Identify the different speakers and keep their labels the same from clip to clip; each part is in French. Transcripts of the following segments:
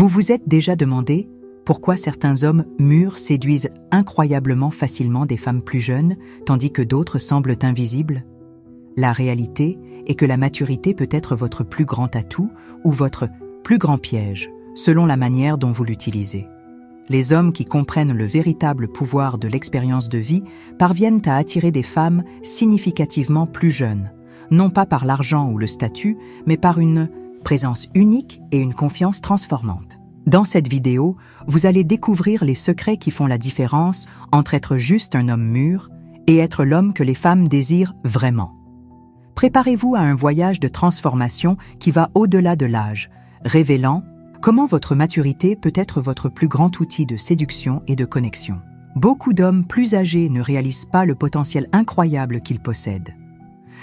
Speaker 1: Vous vous êtes déjà demandé pourquoi certains hommes mûrs séduisent incroyablement facilement des femmes plus jeunes, tandis que d'autres semblent invisibles? La réalité est que la maturité peut être votre plus grand atout ou votre plus grand piège, selon la manière dont vous l'utilisez. Les hommes qui comprennent le véritable pouvoir de l'expérience de vie parviennent à attirer des femmes significativement plus jeunes, non pas par l'argent ou le statut, mais par une présence unique et une confiance transformante. Dans cette vidéo, vous allez découvrir les secrets qui font la différence entre être juste un homme mûr et être l'homme que les femmes désirent vraiment. Préparez-vous à un voyage de transformation qui va au-delà de l'âge, révélant comment votre maturité peut être votre plus grand outil de séduction et de connexion. Beaucoup d'hommes plus âgés ne réalisent pas le potentiel incroyable qu'ils possèdent.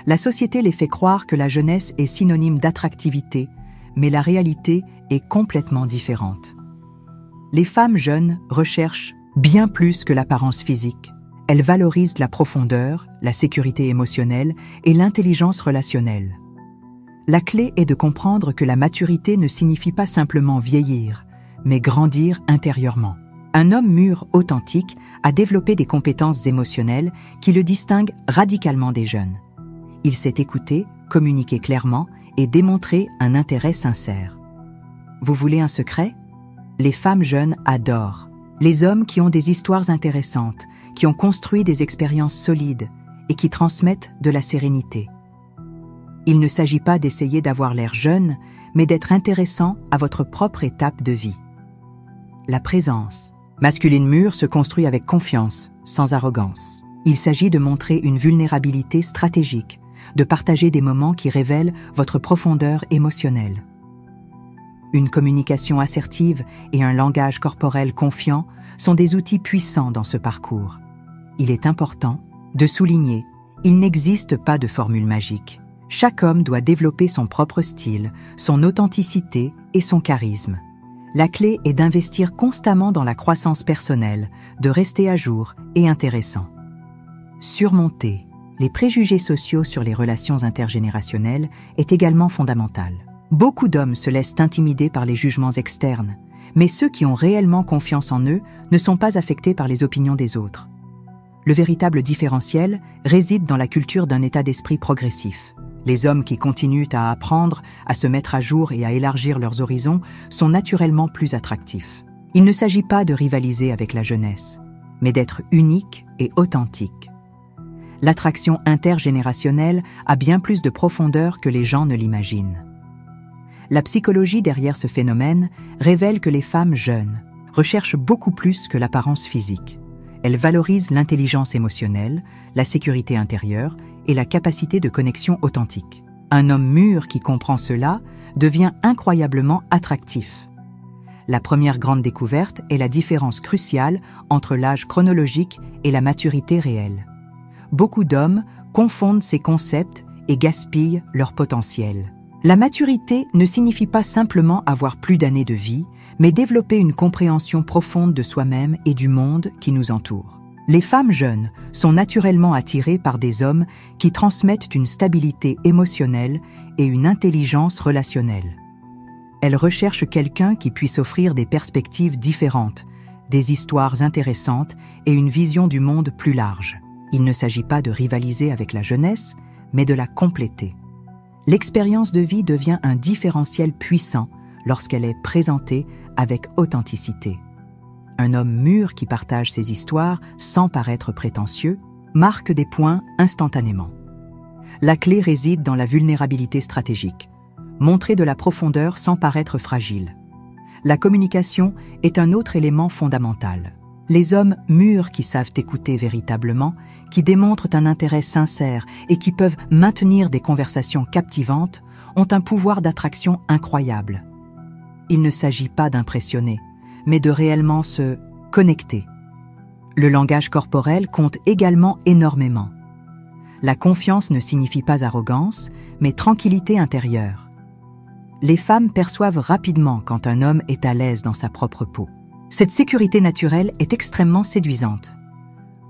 Speaker 1: La société les fait croire que la jeunesse est synonyme d'attractivité, mais la réalité est complètement différente. Les femmes jeunes recherchent bien plus que l'apparence physique. Elles valorisent la profondeur, la sécurité émotionnelle et l'intelligence relationnelle. La clé est de comprendre que la maturité ne signifie pas simplement vieillir, mais grandir intérieurement. Un homme mûr authentique a développé des compétences émotionnelles qui le distinguent radicalement des jeunes. Il sait écouter, communiquer clairement et démontrer un intérêt sincère. Vous voulez un secret? Les femmes jeunes adorent les hommes qui ont des histoires intéressantes, qui ont construit des expériences solides et qui transmettent de la sérénité. Il ne s'agit pas d'essayer d'avoir l'air jeune, mais d'être intéressant à votre propre étape de vie. La présence masculine mûre se construit avec confiance, sans arrogance. Il s'agit de montrer une vulnérabilité stratégique, de partager des moments qui révèlent votre profondeur émotionnelle. Une communication assertive et un langage corporel confiant sont des outils puissants dans ce parcours. Il est important de souligner, il n'existe pas de formule magique. Chaque homme doit développer son propre style, son authenticité et son charisme. La clé est d'investir constamment dans la croissance personnelle, de rester à jour et intéressant. Surmonter les préjugés sociaux sur les relations intergénérationnelles est également fondamental. Beaucoup d'hommes se laissent intimider par les jugements externes, mais ceux qui ont réellement confiance en eux ne sont pas affectés par les opinions des autres. Le véritable différentiel réside dans la culture d'un état d'esprit progressif. Les hommes qui continuent à apprendre, à se mettre à jour et à élargir leurs horizons sont naturellement plus attractifs. Il ne s'agit pas de rivaliser avec la jeunesse, mais d'être unique et authentique. L'attraction intergénérationnelle a bien plus de profondeur que les gens ne l'imaginent. La psychologie derrière ce phénomène révèle que les femmes jeunes recherchent beaucoup plus que l'apparence physique. Elles valorisent l'intelligence émotionnelle, la sécurité intérieure et la capacité de connexion authentique. Un homme mûr qui comprend cela devient incroyablement attractif. La première grande découverte est la différence cruciale entre l'âge chronologique et la maturité réelle. Beaucoup d'hommes confondent ces concepts et gaspillent leur potentiel. La maturité ne signifie pas simplement avoir plus d'années de vie, mais développer une compréhension profonde de soi-même et du monde qui nous entoure. Les femmes jeunes sont naturellement attirées par des hommes qui transmettent une stabilité émotionnelle et une intelligence relationnelle. Elles recherchent quelqu'un qui puisse offrir des perspectives différentes, des histoires intéressantes et une vision du monde plus large. Il ne s'agit pas de rivaliser avec la jeunesse, mais de la compléter. L'expérience de vie devient un différentiel puissant lorsqu'elle est présentée avec authenticité. Un homme mûr qui partage ses histoires sans paraître prétentieux marque des points instantanément. La clé réside dans la vulnérabilité stratégique. Montrer de la profondeur sans paraître fragile. La communication est un autre élément fondamental. Les hommes mûrs qui savent écouter véritablement, qui démontrent un intérêt sincère et qui peuvent maintenir des conversations captivantes, ont un pouvoir d'attraction incroyable. Il ne s'agit pas d'impressionner, mais de réellement se connecter. Le langage corporel compte également énormément. La confiance ne signifie pas arrogance, mais tranquillité intérieure. Les femmes perçoivent rapidement quand un homme est à l'aise dans sa propre peau. Cette sécurité naturelle est extrêmement séduisante.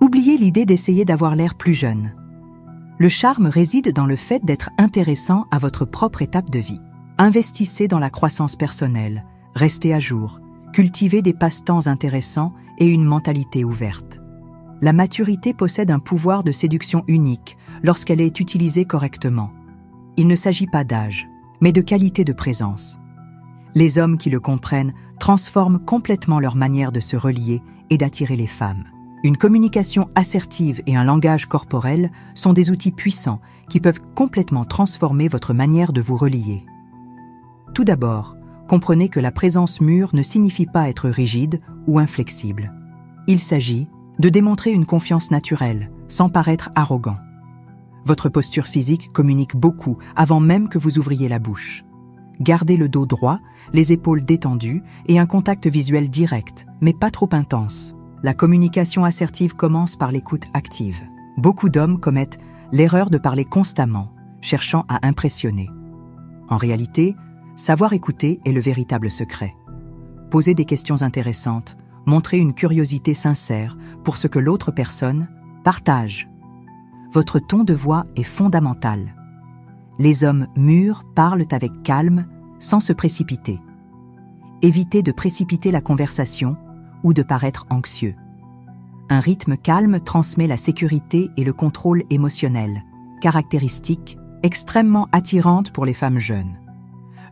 Speaker 1: Oubliez l'idée d'essayer d'avoir l'air plus jeune. Le charme réside dans le fait d'être intéressant à votre propre étape de vie. Investissez dans la croissance personnelle, restez à jour, cultivez des passe-temps intéressants et une mentalité ouverte. La maturité possède un pouvoir de séduction unique lorsqu'elle est utilisée correctement. Il ne s'agit pas d'âge, mais de qualité de présence. Les hommes qui le comprennent transforment complètement leur manière de se relier et d'attirer les femmes. Une communication assertive et un langage corporel sont des outils puissants qui peuvent complètement transformer votre manière de vous relier. Tout d'abord, comprenez que la présence mûre ne signifie pas être rigide ou inflexible. Il s'agit de démontrer une confiance naturelle, sans paraître arrogant. Votre posture physique communique beaucoup avant même que vous ouvriez la bouche. Gardez le dos droit, les épaules détendues et un contact visuel direct, mais pas trop intense. La communication assertive commence par l'écoute active. Beaucoup d'hommes commettent l'erreur de parler constamment, cherchant à impressionner. En réalité, savoir écouter est le véritable secret. Posez des questions intéressantes, montrez une curiosité sincère pour ce que l'autre personne partage. Votre ton de voix est fondamental. Les hommes mûrs parlent avec calme, sans se précipiter. Évitez de précipiter la conversation ou de paraître anxieux. Un rythme calme transmet la sécurité et le contrôle émotionnel, caractéristiques extrêmement attirantes pour les femmes jeunes.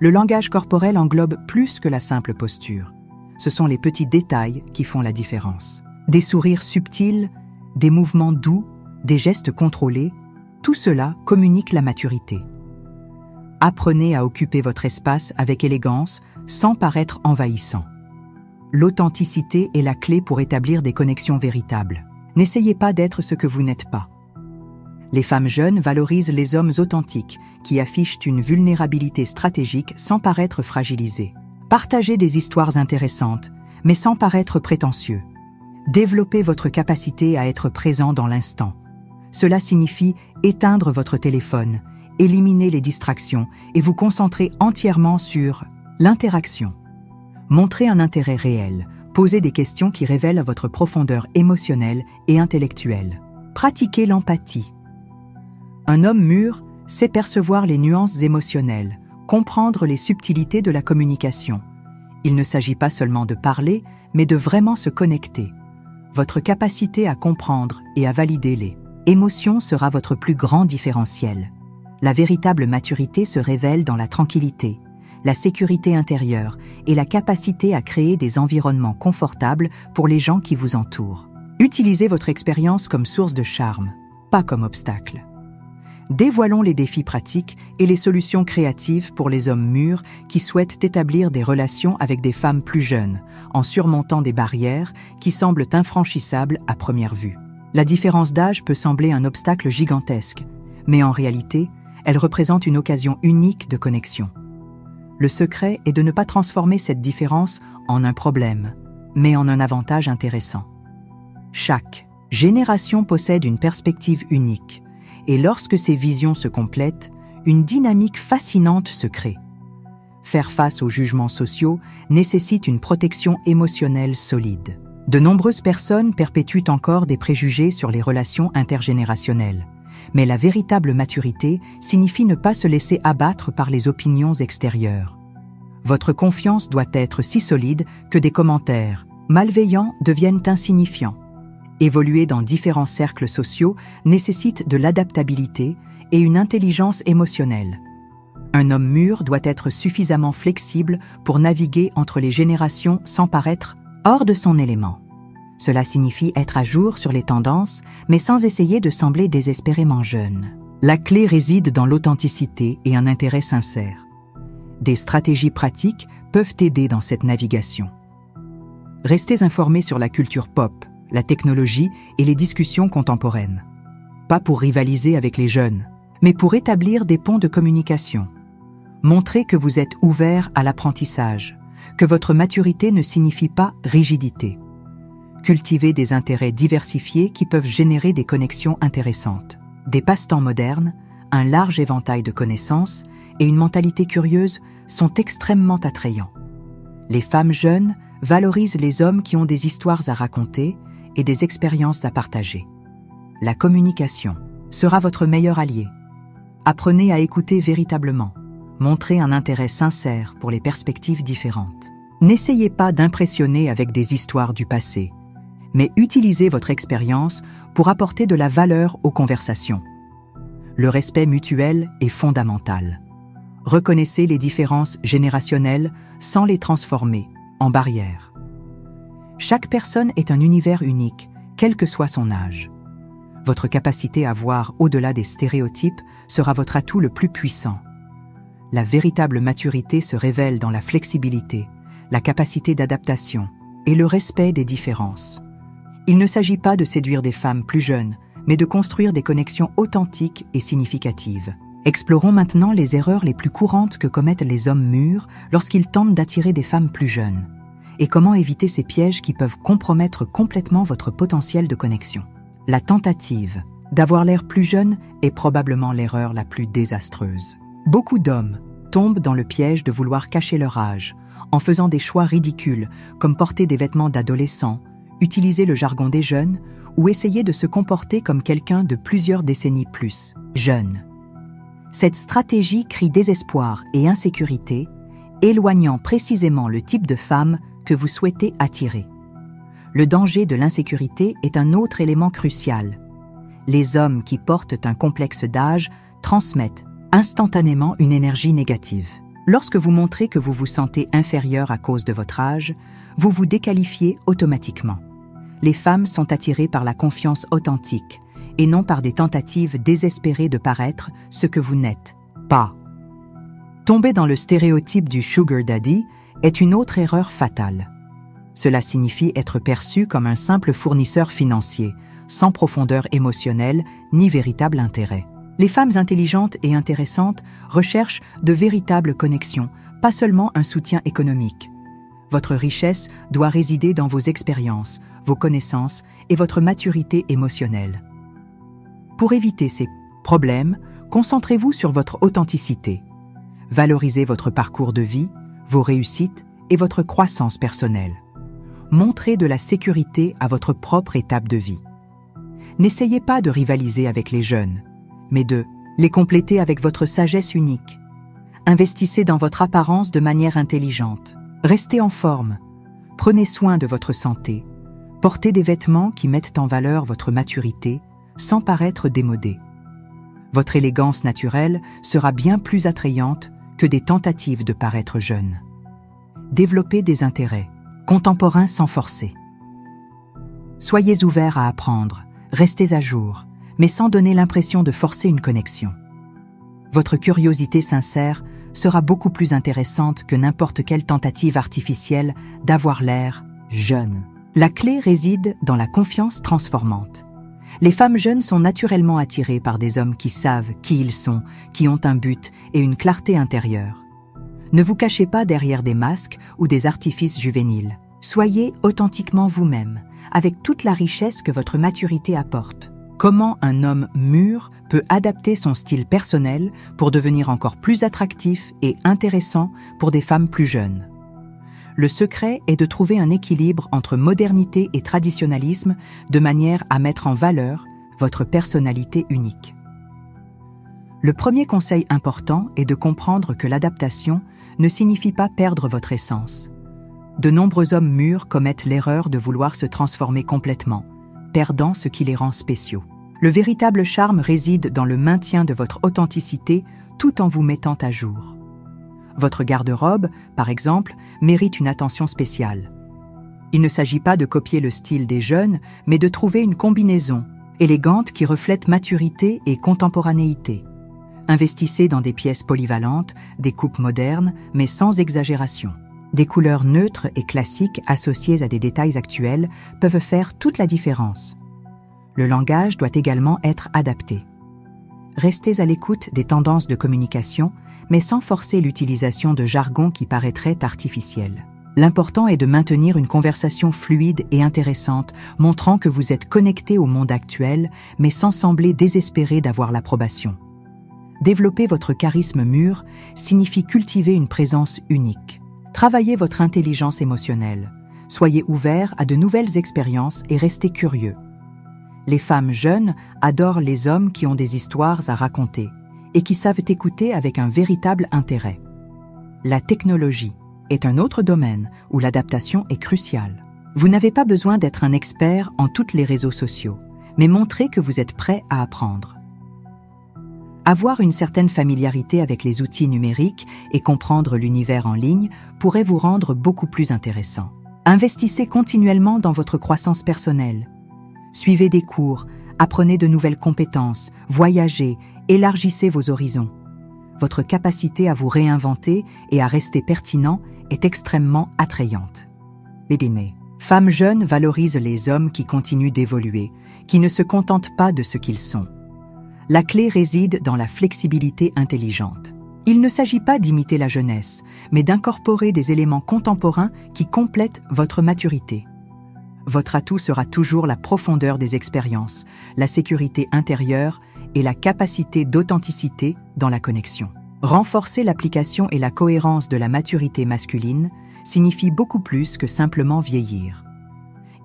Speaker 1: Le langage corporel englobe plus que la simple posture. Ce sont les petits détails qui font la différence. Des sourires subtils, des mouvements doux, des gestes contrôlés, tout cela communique la maturité. Apprenez à occuper votre espace avec élégance sans paraître envahissant. L'authenticité est la clé pour établir des connexions véritables. N'essayez pas d'être ce que vous n'êtes pas. Les femmes jeunes valorisent les hommes authentiques qui affichent une vulnérabilité stratégique sans paraître fragilisés. Partagez des histoires intéressantes, mais sans paraître prétentieux. Développez votre capacité à être présent dans l'instant. Cela signifie éteindre votre téléphone, éliminer les distractions et vous concentrer entièrement sur l'interaction. Montrez un intérêt réel, posez des questions qui révèlent votre profondeur émotionnelle et intellectuelle. Pratiquez l'empathie. Un homme mûr sait percevoir les nuances émotionnelles, comprendre les subtilités de la communication. Il ne s'agit pas seulement de parler, mais de vraiment se connecter. Votre capacité à comprendre et à valider les émotions sera votre plus grand différentiel. La véritable maturité se révèle dans la tranquillité, la sécurité intérieure et la capacité à créer des environnements confortables pour les gens qui vous entourent. Utilisez votre expérience comme source de charme, pas comme obstacle. Dévoilons les défis pratiques et les solutions créatives pour les hommes mûrs qui souhaitent établir des relations avec des femmes plus jeunes, en surmontant des barrières qui semblent infranchissables à première vue. La différence d'âge peut sembler un obstacle gigantesque, mais en réalité, elle représente une occasion unique de connexion. Le secret est de ne pas transformer cette différence en un problème, mais en un avantage intéressant. Chaque génération possède une perspective unique, et lorsque ces visions se complètent, une dynamique fascinante se crée. Faire face aux jugements sociaux nécessite une protection émotionnelle solide. De nombreuses personnes perpétuent encore des préjugés sur les relations intergénérationnelles. Mais la véritable maturité signifie ne pas se laisser abattre par les opinions extérieures. Votre confiance doit être si solide que des commentaires malveillants deviennent insignifiants. Évoluer dans différents cercles sociaux nécessite de l'adaptabilité et une intelligence émotionnelle. Un homme mûr doit être suffisamment flexible pour naviguer entre les générations sans paraître hors de son élément. Cela signifie être à jour sur les tendances, mais sans essayer de sembler désespérément jeune. La clé réside dans l'authenticité et un intérêt sincère. Des stratégies pratiques peuvent aider dans cette navigation. Restez informés sur la culture pop, la technologie et les discussions contemporaines. Pas pour rivaliser avec les jeunes, mais pour établir des ponts de communication. Montrez que vous êtes ouvert à l'apprentissage, que votre maturité ne signifie pas rigidité. Cultivez des intérêts diversifiés qui peuvent générer des connexions intéressantes. Des passe-temps modernes, un large éventail de connaissances et une mentalité curieuse sont extrêmement attrayants. Les femmes jeunes valorisent les hommes qui ont des histoires à raconter et des expériences à partager. La communication sera votre meilleur allié. Apprenez à écouter véritablement. Montrez un intérêt sincère pour les perspectives différentes. N'essayez pas d'impressionner avec des histoires du passé, mais utilisez votre expérience pour apporter de la valeur aux conversations. Le respect mutuel est fondamental. Reconnaissez les différences générationnelles sans les transformer en barrières. Chaque personne est un univers unique, quel que soit son âge. Votre capacité à voir au-delà des stéréotypes sera votre atout le plus puissant. La véritable maturité se révèle dans la flexibilité, la capacité d'adaptation et le respect des différences. Il ne s'agit pas de séduire des femmes plus jeunes, mais de construire des connexions authentiques et significatives. Explorons maintenant les erreurs les plus courantes que commettent les hommes mûrs lorsqu'ils tentent d'attirer des femmes plus jeunes, et comment éviter ces pièges qui peuvent compromettre complètement votre potentiel de connexion. La tentative d'avoir l'air plus jeune est probablement l'erreur la plus désastreuse. Beaucoup d'hommes tombent dans le piège de vouloir cacher leur âge, en faisant des choix ridicules, comme porter des vêtements d'adolescents, utiliser le jargon des jeunes, ou essayer de se comporter comme quelqu'un de plusieurs décennies plus jeune. Cette stratégie crie désespoir et insécurité, éloignant précisément le type de femme que vous souhaitez attirer. Le danger de l'insécurité est un autre élément crucial. Les hommes qui portent un complexe d'âge transmettent instantanément une énergie négative. Lorsque vous montrez que vous vous sentez inférieur à cause de votre âge, vous vous déqualifiez automatiquement. Les femmes sont attirées par la confiance authentique et non par des tentatives désespérées de paraître ce que vous n'êtes pas. Tomber dans le stéréotype du sugar daddy est une autre erreur fatale. Cela signifie être perçu comme un simple fournisseur financier, sans profondeur émotionnelle ni véritable intérêt. Les femmes intelligentes et intéressantes recherchent de véritables connexions, pas seulement un soutien économique. Votre richesse doit résider dans vos expériences, vos connaissances et votre maturité émotionnelle. Pour éviter ces problèmes, concentrez-vous sur votre authenticité. Valorisez votre parcours de vie, vos réussites et votre croissance personnelle. Montrez de la sécurité à votre propre étape de vie. N'essayez pas de rivaliser avec les jeunes, mais de les compléter avec votre sagesse unique. Investissez dans votre apparence de manière intelligente. Restez en forme. Prenez soin de votre santé. Portez des vêtements qui mettent en valeur votre maturité sans paraître démodé. Votre élégance naturelle sera bien plus attrayante que des tentatives de paraître jeune. Développez des intérêts, contemporains sans forcer. Soyez ouverts à apprendre, restez à jour, mais sans donner l'impression de forcer une connexion. Votre curiosité sincère sera beaucoup plus intéressante que n'importe quelle tentative artificielle d'avoir l'air jeune. La clé réside dans la confiance transformante. Les femmes jeunes sont naturellement attirées par des hommes qui savent qui ils sont, qui ont un but et une clarté intérieure. Ne vous cachez pas derrière des masques ou des artifices juvéniles. Soyez authentiquement vous-même, avec toute la richesse que votre maturité apporte. Comment un homme mûr peut adapter son style personnel pour devenir encore plus attractif et intéressant pour des femmes plus jeunes? Le secret est de trouver un équilibre entre modernité et traditionnalisme de manière à mettre en valeur votre personnalité unique. Le premier conseil important est de comprendre que l'adaptation ne signifie pas perdre votre essence. De nombreux hommes mûrs commettent l'erreur de vouloir se transformer complètement, perdant ce qui les rend spéciaux. Le véritable charme réside dans le maintien de votre authenticité tout en vous mettant à jour. Votre garde-robe, par exemple, mérite une attention spéciale. Il ne s'agit pas de copier le style des jeunes, mais de trouver une combinaison élégante qui reflète maturité et contemporanéité. Investissez dans des pièces polyvalentes, des coupes modernes, mais sans exagération. Des couleurs neutres et classiques associées à des détails actuels peuvent faire toute la différence. Le langage doit également être adapté. Restez à l'écoute des tendances de communication, mais sans forcer l'utilisation de jargon qui paraîtrait artificiel. L'important est de maintenir une conversation fluide et intéressante, montrant que vous êtes connecté au monde actuel, mais sans sembler désespéré d'avoir l'approbation. Développer votre charisme mûr signifie cultiver une présence unique. Travaillez votre intelligence émotionnelle. Soyez ouvert à de nouvelles expériences et restez curieux. Les femmes jeunes adorent les hommes qui ont des histoires à raconter et qui savent écouter avec un véritable intérêt. La technologie est un autre domaine où l'adaptation est cruciale. Vous n'avez pas besoin d'être un expert en tous les réseaux sociaux, mais montrez que vous êtes prêt à apprendre. Avoir une certaine familiarité avec les outils numériques et comprendre l'univers en ligne pourrait vous rendre beaucoup plus intéressant. Investissez continuellement dans votre croissance personnelle. Suivez des cours, apprenez de nouvelles compétences, voyagez, élargissez vos horizons. Votre capacité à vous réinventer et à rester pertinent est extrêmement attrayante. Les femmes jeunes valorisent les hommes qui continuent d'évoluer, qui ne se contentent pas de ce qu'ils sont. La clé réside dans la flexibilité intelligente. Il ne s'agit pas d'imiter la jeunesse, mais d'incorporer des éléments contemporains qui complètent votre maturité. Votre atout sera toujours la profondeur des expériences, la sécurité intérieure et la capacité d'authenticité dans la connexion. Renforcer l'application et la cohérence de la maturité masculine signifie beaucoup plus que simplement vieillir.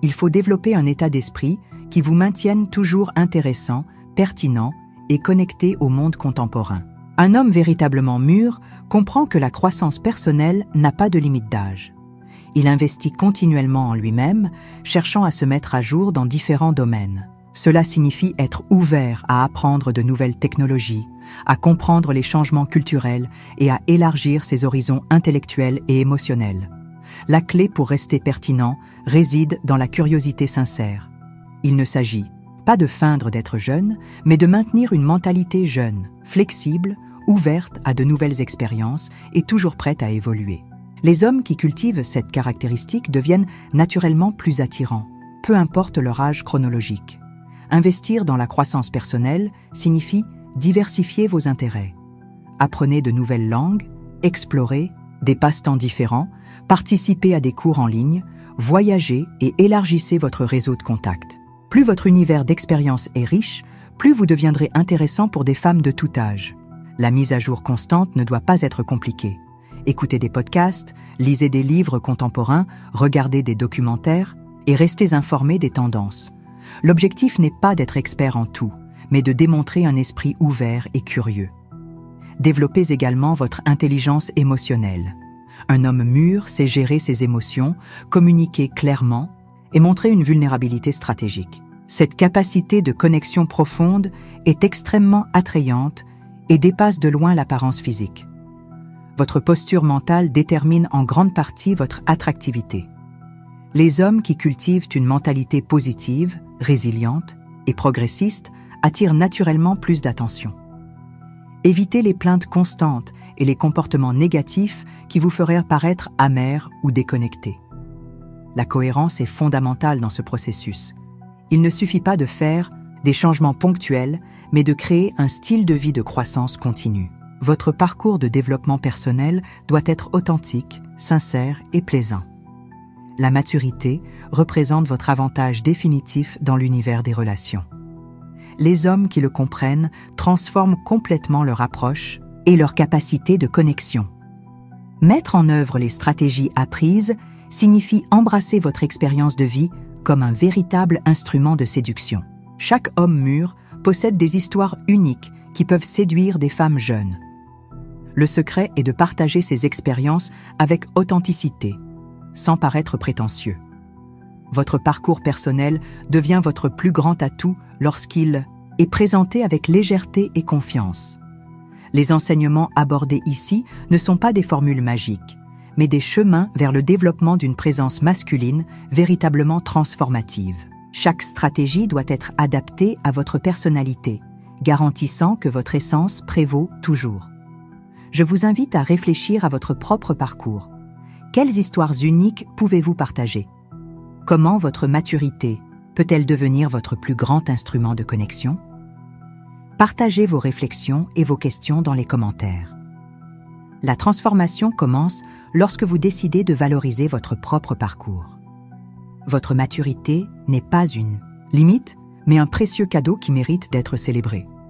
Speaker 1: Il faut développer un état d'esprit qui vous maintienne toujours intéressant, pertinent et connecté au monde contemporain. Un homme véritablement mûr comprend que la croissance personnelle n'a pas de limite d'âge. Il investit continuellement en lui-même, cherchant à se mettre à jour dans différents domaines. Cela signifie être ouvert à apprendre de nouvelles technologies, à comprendre les changements culturels et à élargir ses horizons intellectuels et émotionnels. La clé pour rester pertinent réside dans la curiosité sincère. Il ne s'agit pas de feindre d'être jeune, mais de maintenir une mentalité jeune, flexible, ouverte à de nouvelles expériences et toujours prête à évoluer. Les hommes qui cultivent cette caractéristique deviennent naturellement plus attirants, peu importe leur âge chronologique. Investir dans la croissance personnelle signifie diversifier vos intérêts. Apprenez de nouvelles langues, explorez des passe-temps différents, participez à des cours en ligne, voyagez et élargissez votre réseau de contacts. Plus votre univers d'expérience est riche, plus vous deviendrez intéressant pour des femmes de tout âge. La mise à jour constante ne doit pas être compliquée. Écoutez des podcasts, lisez des livres contemporains, regardez des documentaires et restez informés des tendances. L'objectif n'est pas d'être expert en tout, mais de démontrer un esprit ouvert et curieux. Développez également votre intelligence émotionnelle. Un homme mûr sait gérer ses émotions, communiquer clairement et montrer une vulnérabilité stratégique. Cette capacité de connexion profonde est extrêmement attrayante et dépasse de loin l'apparence physique. Votre posture mentale détermine en grande partie votre attractivité. Les hommes qui cultivent une mentalité positive, résiliente et progressiste attirent naturellement plus d'attention. Évitez les plaintes constantes et les comportements négatifs qui vous feraient paraître amers ou déconnectés. La cohérence est fondamentale dans ce processus. Il ne suffit pas de faire des changements ponctuels, mais de créer un style de vie de croissance continue. Votre parcours de développement personnel doit être authentique, sincère et plaisant. La maturité représente votre avantage définitif dans l'univers des relations. Les hommes qui le comprennent transforment complètement leur approche et leur capacité de connexion. Mettre en œuvre les stratégies apprises signifie embrasser votre expérience de vie comme un véritable instrument de séduction. Chaque homme mûr possède des histoires uniques qui peuvent séduire des femmes jeunes. Le secret est de partager ces expériences avec authenticité, sans paraître prétentieux. Votre parcours personnel devient votre plus grand atout lorsqu'il est présenté avec légèreté et confiance. Les enseignements abordés ici ne sont pas des formules magiques, mais des chemins vers le développement d'une présence masculine véritablement transformative. Chaque stratégie doit être adaptée à votre personnalité, garantissant que votre essence prévaut toujours. Je vous invite à réfléchir à votre propre parcours. Quelles histoires uniques pouvez-vous partager? Comment votre maturité peut-elle devenir votre plus grand instrument de connexion? Partagez vos réflexions et vos questions dans les commentaires. La transformation commence lorsque vous décidez de valoriser votre propre parcours. Votre maturité n'est pas une limite, mais un précieux cadeau qui mérite d'être célébré.